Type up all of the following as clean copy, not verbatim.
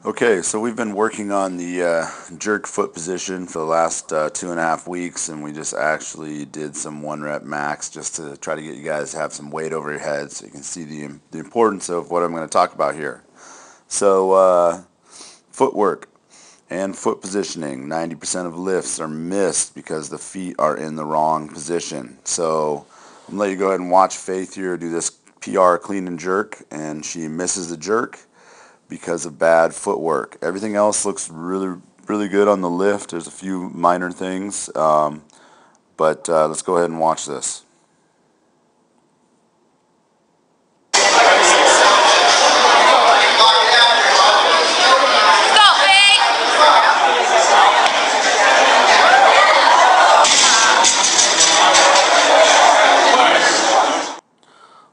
Okay, so we've been working on the jerk foot position for the last 2.5 weeks, and we just actually did some 1 rep max just to try to get you guys to have some weight over your head so you can see the importance of what I'm going to talk about here. So footwork and foot positioning. 90% of lifts are missed because the feet are in the wrong position. So I'm going to let you go ahead and watch Faith here do this PR clean and jerk, and she misses the jerk because of bad footwork. Everything else looks really good on the lift. There's a few minor things, but let's go ahead and watch this.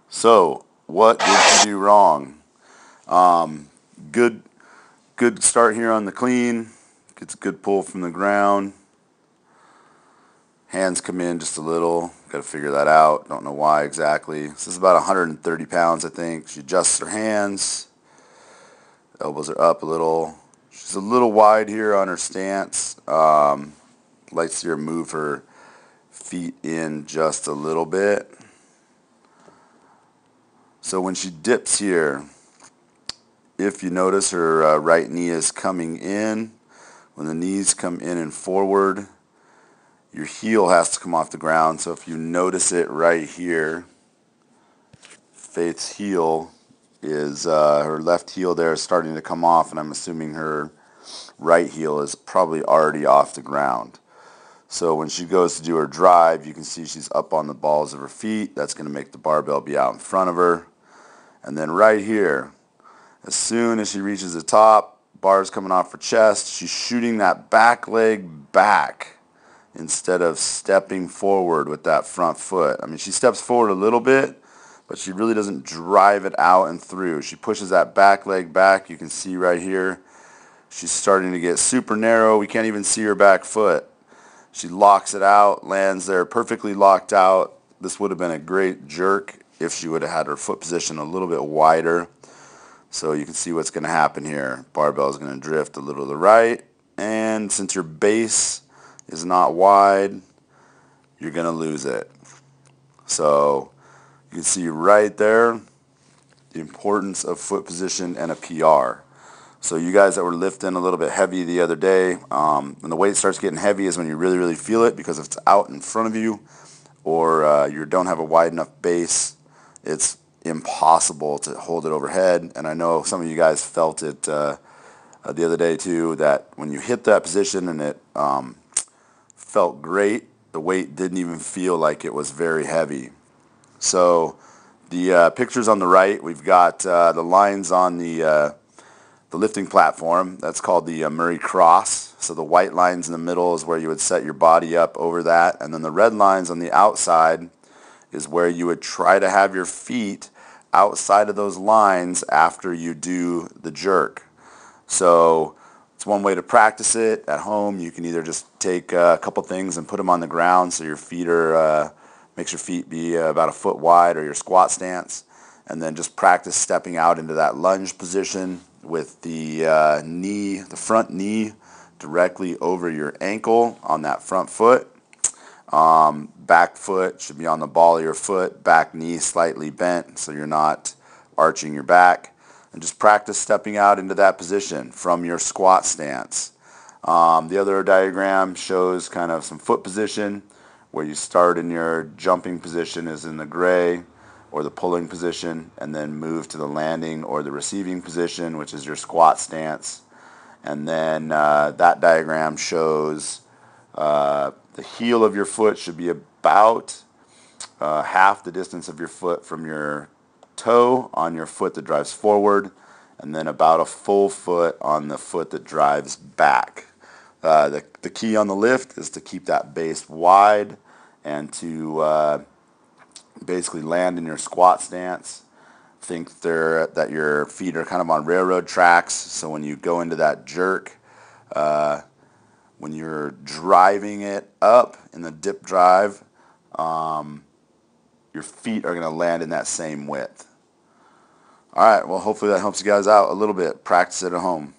So, what did you do wrong? Good start here on the clean. Gets a good pull from the ground. Hands come in just a little. Got to figure that out. Don't know why exactly. This is about 130 pounds, I think. She adjusts her hands. Elbows are up a little. She's a little wide here on her stance. Like to see her move her feet in just a little bit. So when she dips here, if you notice her right knee is coming in. When the knees come in and forward, your heel has to come off the ground. So if you notice it right here, Faith's heel is, her left heel there is starting to come off, and I'm assuming her right heel is probably already off the ground. So when she goes to do her drive, you can see she's up on the balls of her feet. That's going to make the barbell be out in front of her. And then right here, as soon as she reaches the top, bar's coming off her chest, she's shooting that back leg back instead of stepping forward with that front foot. I mean, she steps forward a little bit, but she really doesn't drive it out and through. She pushes that back leg back. You can see right here, she's starting to get super narrow. We can't even see her back foot. She locks it out, lands there perfectly locked out. This would have been a great jerk if she would have had her foot position a little bit wider. So you can see what's going to happen here. Barbell is going to drift a little to the right, and since your base is not wide, you're going to lose it. So you can see right there the importance of foot position and a PR. So you guys that were lifting a little bit heavy the other day, when the weight starts getting heavy is when you really feel it, because if it's out in front of you or you don't have a wide enough base, it's impossible to hold it overhead. And I know some of you guys felt it the other day too, that when you hit that position and it felt great, the weight didn't even feel like it was very heavy. So the pictures on the right, we've got the lines on the lifting platform. That's called the Murray Cross. So the white lines in the middle is where you would set your body up over that, and then the red lines on the outside is where you would try to have your feet outside of those lines after you do the jerk. So it's one way to practice it at home. You can either just take a couple things and put them on the ground so your feet are, makes your feet be about a foot wide, or your squat stance, and then just practice stepping out into that lunge position with the knee, the front knee directly over your ankle on that front foot. Back foot should be on the ball of your foot, back knee slightly bent so you're not arching your back, and just practice stepping out into that position from your squat stance. The other diagram shows kind of some foot position. Where you start in your jumping position is in the gray, or the pulling position, and then move to the landing or the receiving position, which is your squat stance. And then that diagram shows the heel of your foot should be about half the distance of your foot from your toe on your foot that drives forward, and then about a full foot on the foot that drives back. The key on the lift is to keep that base wide and to basically land in your squat stance. Think that your feet are kind of on railroad tracks, so when you go into that jerk, when you're driving it up in the dip drive, your feet are going to land in that same width. All right, well, hopefully that helps you guys out a little bit. Practice it at home.